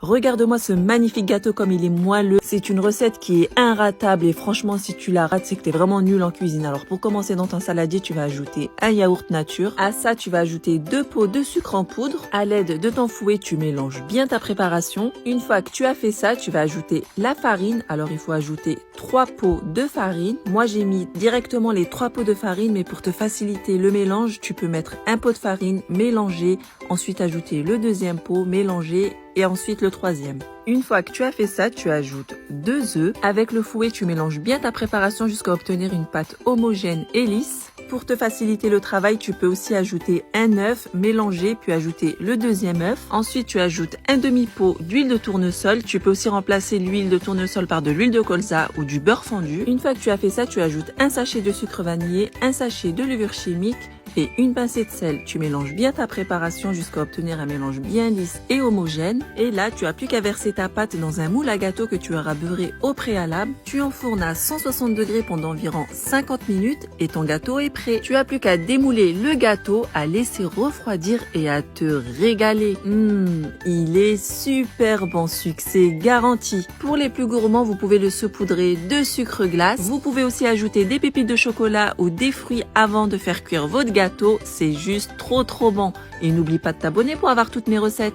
Regarde-moi ce magnifique gâteau comme il est moelleux. C'est une recette qui est inratable et franchement si tu la rates c'est que t'es vraiment nul en cuisine. Alors pour commencer dans ton saladier tu vas ajouter un yaourt nature. À ça tu vas ajouter 2 pots de sucre en poudre. À l'aide de ton fouet tu mélanges bien ta préparation. Une fois que tu as fait ça tu vas ajouter la farine. Alors il faut ajouter 3 pots de farine. Moi j'ai mis directement les 3 pots de farine mais pour te faciliter le mélange tu peux mettre un pot de farine, mélanger, ensuite ajouter le deuxième pot, mélanger et ensuite le troisième. Une fois que tu as fait ça, tu ajoutes 2 œufs. Avec le fouet, tu mélanges bien ta préparation jusqu'à obtenir une pâte homogène et lisse. Pour te faciliter le travail, tu peux aussi ajouter un œuf, mélanger, puis ajouter le deuxième œuf. Ensuite, tu ajoutes un demi-pot d'huile de tournesol. Tu peux aussi remplacer l'huile de tournesol par de l'huile de colza ou du beurre fondu. Une fois que tu as fait ça, tu ajoutes un sachet de sucre vanillé, un sachet de levure chimique et une pincée de sel. Tu mélanges bien ta préparation jusqu'à obtenir un mélange bien lisse et homogène. Et là, tu as plus qu'à verser ta pâte dans un moule à gâteau que tu auras beurré au préalable. Tu enfournes à 160 degrés pendant environ 50 minutes et ton gâteau est prêt. Tu as plus qu'à démouler le gâteau, à laisser refroidir et à te régaler. Il est super bon, succès garanti. Pour les plus gourmands, vous pouvez le saupoudrer de sucre glace. Vous pouvez aussi ajouter des pépites de chocolat ou des fruits avant de faire cuire votre gâteau. C'est juste trop bon. Et n'oublie pas de t'abonner pour avoir toutes mes recettes.